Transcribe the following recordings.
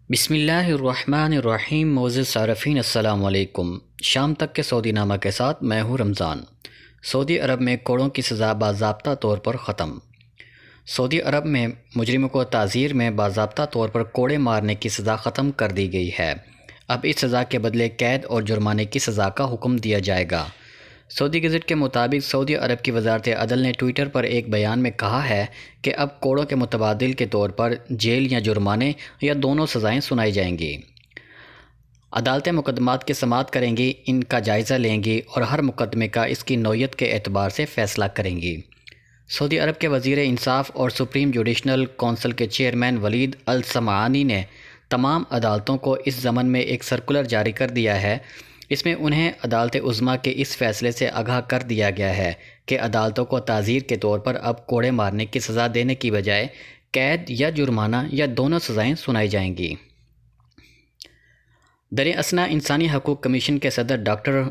بسم اللہ الرحمن الرحیم. معزز صارفین السلام علیکم. شام تک کے سعودی نامہ کے ساتھ میں ہوں رمضان. سعودی عرب میں کوڑوں کی سزا باضابطہ طور پر ختم. سعودی عرب میں مجرموں کو تعزیر میں باضابطہ طور پر کوڑے مارنے کی سزا ختم کر دی گئی ہے. اب اس سزا کے بدلے قید اور جرمانے کی سزا کا حکم دیا جائے گا. سعودی گزٹ کے مطابق سعودی عرب کی وزارت عدل نے ٹویٹر پر ایک بیان میں کہا ہے کہ اب کوڑوں کے متبادل کے طور پر جیل یا جرمانے یا دونوں سزائیں سنائی جائیں گی. عدالتیں مقدمات کی سماعت کریں گی، ان کا جائزہ لیں گی اور ہر مقدمے کا اس کی نوعیت کے اعتبار سے فیصلہ کریں گی. سعودی عرب کے وزیر انصاف اور سپریم جوڈیشنل کونسل کے چیئرمین ولید السمعانی نے تمام عدالتوں کو اس ضمن میں ایک سرکولر جاری کر دیا ہے. اس میں انہیں عدالت عظمیٰ کے اس فیصلے سے آگاہ کر دیا گیا ہے کہ عدالتوں کو تعزیر کے طور پر اب کوڑے مارنے کی سزا دینے کی بجائے قید یا جرمانہ یا دونوں سزائیں سنائی جائیں گی. در اثنا انسانی حقوق کمیشن کے صدر ڈاکٹر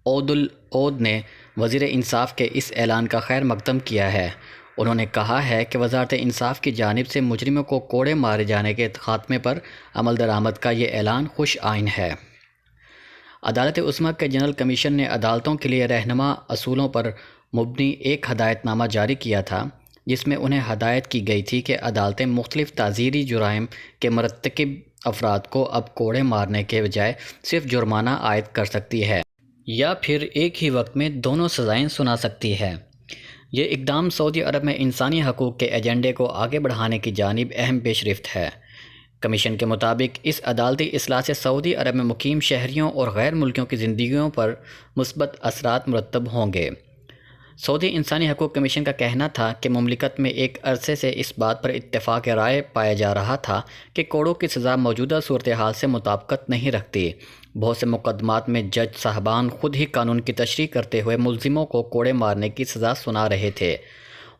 عود نے وزیر انصاف کے اس اعلان کا خیر مقدم کیا ہے. انہوں نے کہا ہے کہ وزارت انصاف کی جانب سے مجرموں کو کوڑے مارے جانے کے خاتمے پر عمل درآمد کا یہ اعلان خوش آئین ہے. عدالت عظمیٰ کے جنرل کمیشن نے عدالتوں کے لیے رہنما اصولوں پر مبنی ایک ہدایت نامہ جاری کیا تھا، جس میں انہیں ہدایت کی گئی تھی کہ عدالتیں مختلف تعزیری جرائم کے مرتکب افراد کو اب کوڑے مارنے کے بجائے صرف جرمانہ عائد کر سکتی ہے یا پھر ایک ہی وقت میں دونوں سزائیں سنا سکتی ہے. یہ اقدام سعودی عرب میں انسانی حقوق کے ایجنڈے کو آگے بڑھانے کی جانب اہم پیش رفت ہے. کمیشن کے مطابق اس عدالتی اصلاح سے سعودی عرب میں مقیم شہریوں اور غیر ملکیوں کی زندگیوں پر مثبت اثرات مرتب ہوں گے. سعودی انسانی حقوق کمیشن کا کہنا تھا کہ مملکت میں ایک عرصے سے اس بات پر اتفاق رائے پایا جا رہا تھا کہ کوڑوں کی سزا موجودہ صورتحال سے مطابقت نہیں رکھتی. بہت سے مقدمات میں جج صاحبان خود ہی قانون کی تشریح کرتے ہوئے ملزموں کو کوڑے مارنے کی سزا سنا رہے تھے.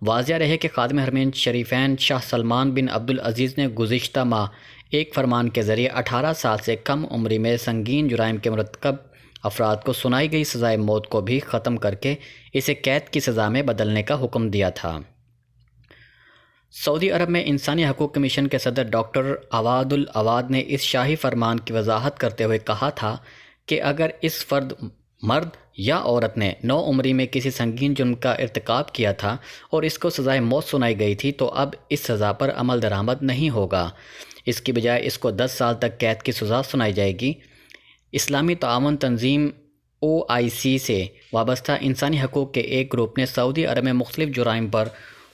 واضح رہے کہ خادم حرمین شریفین شاہ سلمان بن عبدالعزیز نے گزشتہ ماہ ایک فرمان کے ذریعے 18 سال سے کم عمری میں سنگین جرائم کے مرتکب افراد کو سنائی گئی سزائے موت کو بھی ختم کر کے اسے قید کی سزا میں بدلنے کا حکم دیا تھا. سعودی عرب میں انسانی حقوق کمیشن کے صدر ڈاکٹر عواد العواد نے اس شاہی فرمان کی وضاحت کرتے ہوئے کہا تھا کہ اگر اس فرد مرد یا عورت نے نو عمری میں کسی سنگین جرم کا ارتکاب کیا تھا اور اس کو سزائے موت سنائی گئی تھی تو اب اس سزا پر عمل درآمد نہیں ہوگا. اس کی بجائے اس کو 10 سال تک قید کی سزا سنائی جائے گی. اسلامی تعاون تنظیم OIC سے وابستہ انسانی حقوق کے ایک گروپ نے سعودی عرب میں مختلف جرائم پر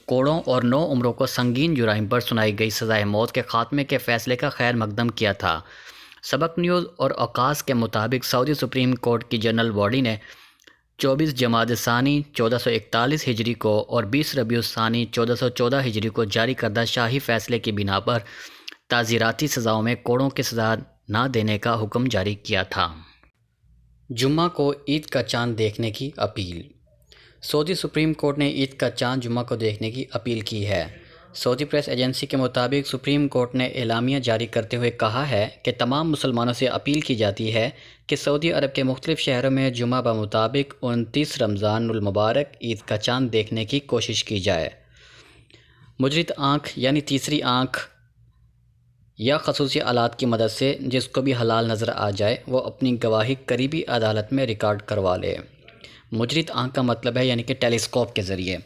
کوڑوں اور نو عمروں کو سنگین جرائم پر سنائی گئی سزائے موت کے خاتمے کے فیصلے کا خیر مقدم کیا تھا. سبق نیوز اور اوقاس کے مطابق سعودی سپریم کورٹ کی جنرل باڈی نے 24 جمادی الثانی 1441 ہجری کو اور 20 ربیع الثانی 1414 ہجری کو جاری کردہ شاہی فیصلے کی بنا پر تعزیراتی سزاؤں میں کوڑوں کی سزا نہ دینے کا حکم جاری کیا تھا. جمعہ کو عید کا چاند دیکھنے کی اپیل. سعودی سپریم کورٹ نے عید کا چاند جمعہ کو دیکھنے کی اپیل کی ہے. سعودی پریس ایجنسی کے مطابق سپریم کورٹ نے اعلامیہ جاری کرتے ہوئے کہا ہے کہ تمام مسلمانوں سے اپیل کی جاتی ہے کہ سعودی عرب کے مختلف شہروں میں جمعہ بمطابق 29 رمضان المبارک عید کا چاند دیکھنے کی کوشش کی جائے. مجرد آنکھ یعنی تیسری آنکھ یا خصوصی آلات کی مدد سے جس کو بھی حلال نظر آ جائے وہ اپنی گواہی قریبی عدالت میں ریکارڈ کروا لے. مجرد آنکھ کا مطلب ہے یعنی کہ ٹیلیسکوپ کے ذریعے.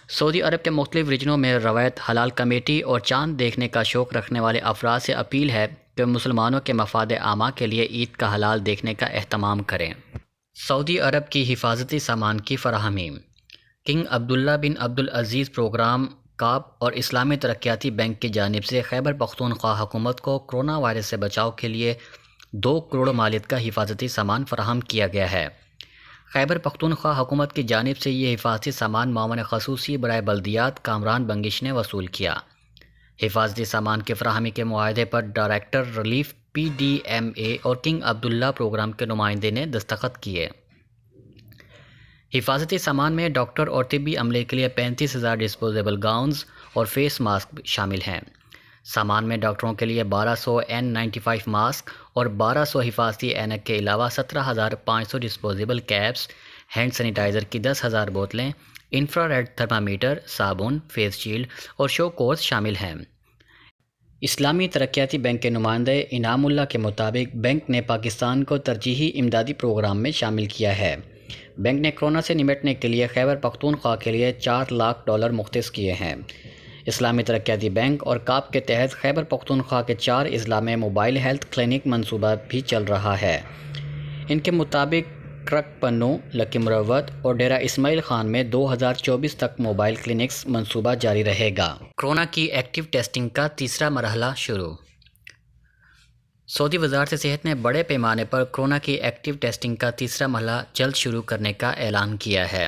سعودی عرب کے مختلف ریجنوں میں روایت حلال کمیٹی اور چاند دیکھنے کا شوق رکھنے والے افراد سے اپیل ہے کہ مسلمانوں کے مفاد عامہ کے لیے عید کا ہلال دیکھنے کا اہتمام کریں. سعودی عرب کی حفاظتی سامان کی فراہمی. کنگ عبداللہ بن عبدالعزیز پروگرام کاپ اور اسلامی ترقیاتی بینک کی جانب سے خیبر پختونخوا حکومت کو کرونا وائرس سے بچاؤ کے لیے 2 کروڑ مالیت کا حفاظتی سامان فراہم کیا گیا ہے. خیبر پختونخوا حکومت کی جانب سے یہ حفاظتی سامان معاون خصوصی برائے بلدیات کامران بنگش نے وصول کیا. حفاظتی سامان کی فراہمی کے معاہدے پر ڈائریکٹر ریلیف PDMA اور کنگ عبداللہ پروگرام کے نمائندے نے دستخط کیے. حفاظتی سامان میں ڈاکٹر اور طبی عملے کے لیے 35,000 ڈسپوزیبل گاؤنز اور فیس ماسک شامل ہیں. سامان میں ڈاکٹروں کے لیے 1200 N95 ماسک اور 1200 حفاظتی اینک کے علاوہ 17,500 ڈسپوزیبل کیپس، ہینڈ سینیٹائزر کی 10,000 بوتلیں، انفرا ریڈ تھرمامیٹر، صابن، فیس شیلڈ اور شو کوز شامل ہیں. اسلامی ترقیاتی بینک کے نمائندے انعام اللہ کے مطابق بینک نے پاکستان کو ترجیحی امدادی پروگرام میں شامل کیا ہے۔ بینک نے کورونا سے نمٹنے کے لیے خیبر پختونخوا کے لیے $4 لاکھ مختص کیے ہیں۔ اسلامی ترقیاتی بینک اور کاپ کے تحت خیبر پختونخوا کے 4 اضلاع میں موبائل ہیلتھ کلینک منصوبہ بھی چل رہا ہے۔ ان کے مطابق کرک پنو، لکی مروت اور ڈیرہ اسماعیل خان میں 2024 تک موبائل کلینکس منصوبہ جاری رہے گا۔ کورونا کی ایکٹیو ٹیسٹنگ کا تیسرا مرحلہ شروع۔ سعودی وزارت صحت نے بڑے پیمانے پر کورونا کی ایکٹیو ٹیسٹنگ کا تیسرا مرحلہ جلد شروع کرنے کا اعلان کیا ہے۔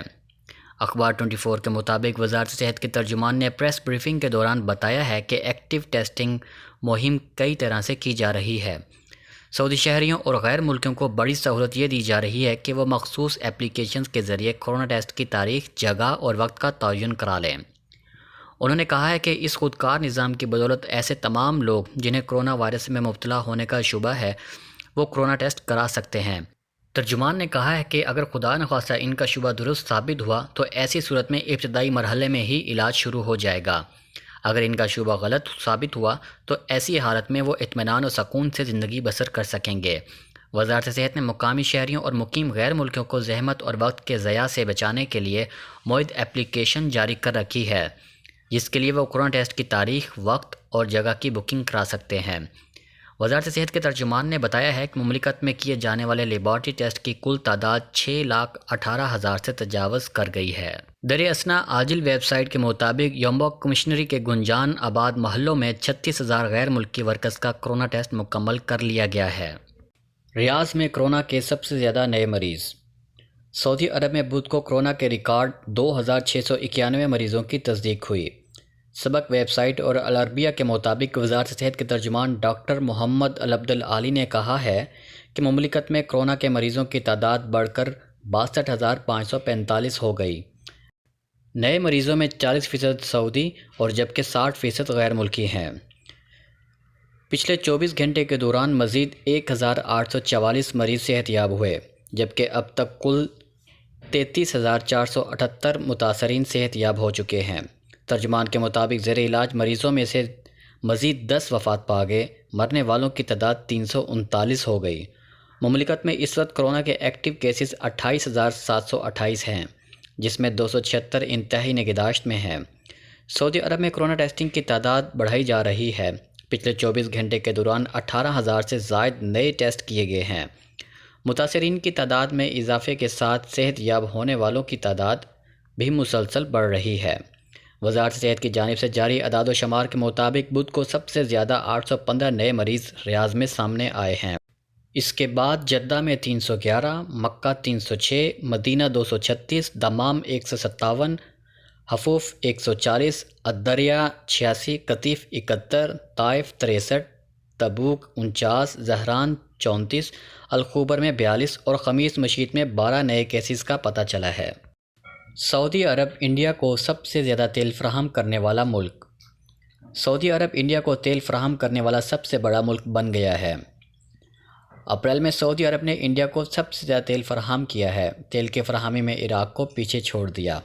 اخبار 24 کے مطابق وزارت صحت کے ترجمان نے پریس بریفنگ کے دوران بتایا ہے کہ ایکٹیو ٹیسٹنگ مہم کئی طرح سے کی جا رہی ہے۔ سعودی شہریوں اور غیر ملکیوں کو بڑی سہولت یہ دی جا رہی ہے کہ وہ مخصوص اپلیکیشنز کے ذریعے کورونا ٹیسٹ کی تاریخ، جگہ اور وقت کا تعین کرا لیں۔ انہوں نے کہا ہے کہ اس خودکار نظام کی بدولت ایسے تمام لوگ جنہیں کورونا وائرس میں مبتلا ہونے کا شبہ ہے وہ کورونا ٹیسٹ کرا سکتے ہیں۔ ترجمان نے کہا ہے کہ اگر خدا نخواستہ ان کا شبہ درست ثابت ہوا تو ایسی صورت میں ابتدائی مرحلے میں ہی علاج شروع ہو جائے گا۔ اگر ان کا شبہ غلط ثابت ہوا تو ایسی حالت میں وہ اطمینان و سکون سے زندگی بسر کر سکیں گے۔ وزارت صحت نے مقامی شہریوں اور مقیم غیر ملکیوں کو زحمت اور وقت کے ضیاع سے بچانے کے لیے معد اپلیکیشن جاری کر رکھی ہے، جس کے لیے وہ کورونا ٹیسٹ کی تاریخ، وقت اور جگہ کی بکنگ کرا سکتے ہیں۔ وزارت صحت کے ترجمان نے بتایا ہے کہ مملکت میں کیے جانے والے لیبارٹری ٹیسٹ کی کل تعداد 6,18,000 سے تجاوز کر گئی ہے۔ در اثنا عاجل ویب سائٹ کے مطابق یومبوک کمشنری کے گنجان آباد محلوں میں 36,000 غیر ملکی ورکرز کا کورونا ٹیسٹ مکمل کر لیا گیا ہے۔ ریاض میں کورونا کے سب سے زیادہ نئے مریض۔ سعودی عرب میں بدھ کو کورونا کے ریکارڈ 2,691 مریضوں کی تصدیق ہوئی۔ سبق ویب سائٹ اور العربیہ کے مطابق وزارت صحت کے ترجمان ڈاکٹر محمد العبد العالی نے کہا ہے کہ مملکت میں کورونا کے مریضوں کی تعداد بڑھ کر 62,545 ہو گئی۔ نئے مریضوں میں 40% سعودی اور جبکہ 60% غیر ملکی ہیں۔ پچھلے 24 گھنٹے کے دوران مزید 1,844 مریض صحت یاب ہوئے، جبکہ اب تک کل 33,478 متاثرین صحت یاب ہو چکے ہیں۔ ترجمان کے مطابق زیر علاج مریضوں میں سے مزید 10 وفات پا گئے، مرنے والوں کی تعداد 339 ہو گئی۔ مملکت میں اس وقت کورونا کے ایکٹیو کیسز 28,728 ہیں، جس میں 276 انتہائی نگہداشت میں ہیں۔ سعودی عرب میں کورونا ٹیسٹنگ کی تعداد بڑھائی جا رہی ہے۔ پچھلے 24 گھنٹے کے دوران 18,000 سے زائد نئے ٹیسٹ کیے گئے ہیں۔ متاثرین کی تعداد میں اضافے کے ساتھ صحت یاب ہونے والوں کی تعداد بھی مسلسل بڑھ رہی ہے۔ وزارت صحت کی جانب سے جاری اعداد و شمار کے مطابق بدھ کو سب سے زیادہ 815 نئے مریض ریاض میں سامنے آئے ہیں۔ اس کے بعد جدہ میں 311، مکہ 306، مدینہ 236، دمام 157، حفوف 140، الدریہ 86، قطیف 71، طائف 63، تبوک 49، زہران 34، الخوبر میں 42 اور خمیس مشیط میں 12 نئے کیسز کا پتہ چلا ہے۔ سعودی عرب انڈیا کو سب سے زیادہ تیل فراہم کرنے والا ملک۔ سعودی عرب انڈیا کو تیل فراہم کرنے والا سب سے بڑا ملک بن گیا ہے۔ اپریل میں سعودی عرب نے انڈیا کو سب سے زیادہ تیل فراہم کیا ہے۔ تیل کی فراہمی میں عراق کو پیچھے چھوڑ دیا۔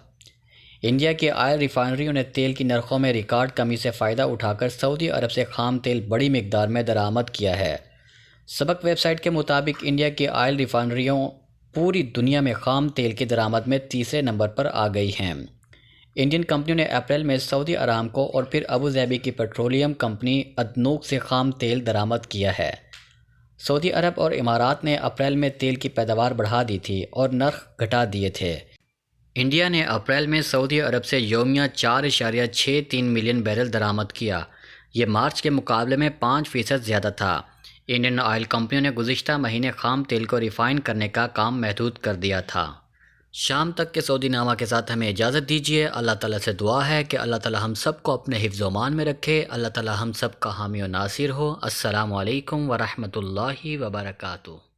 انڈیا کی آئل ریفائنریوں نے تیل کی نرخوں میں ریکارڈ کمی سے فائدہ اٹھا کر سعودی عرب سے خام تیل بڑی مقدار میں درآمد کیا ہے۔ سبق ویب سائٹ کے مطابق انڈیا کی آئل ریفائنریوں پوری دنیا میں خام تیل کی درآمد میں تیسرے نمبر پر آ گئی ہیں۔ انڈین کمپنیوں نے اپریل میں سعودی ارامکو اور پھر ابوظہبی کی پیٹرولیم کمپنی ادنوک سے خام تیل درآمد کیا ہے۔ سعودی عرب اور امارات نے اپریل میں تیل کی پیداوار بڑھا دی تھی اور نرخ گھٹا دیے تھے۔ انڈیا نے اپریل میں سعودی عرب سے یومیہ 4.63 ملین بیرل درآمد کیا۔ یہ مارچ کے مقابلے میں 5% زیادہ تھا۔ انڈین آئل کمپنیوں نے گزشتہ مہینے خام تیل کو ریفائن کرنے کا کام محدود کر دیا تھا۔ شام تک کے سعودی نامہ کے ساتھ ہمیں اجازت دیجیے۔ اللہ تعالیٰ سے دعا ہے کہ اللہ تعالیٰ ہم سب کو اپنے حفظ و امان میں رکھے۔ اللہ تعالیٰ ہم سب کا حامی و ناصر ہو۔ السلام علیکم ورحمۃ اللہ وبرکاتہ۔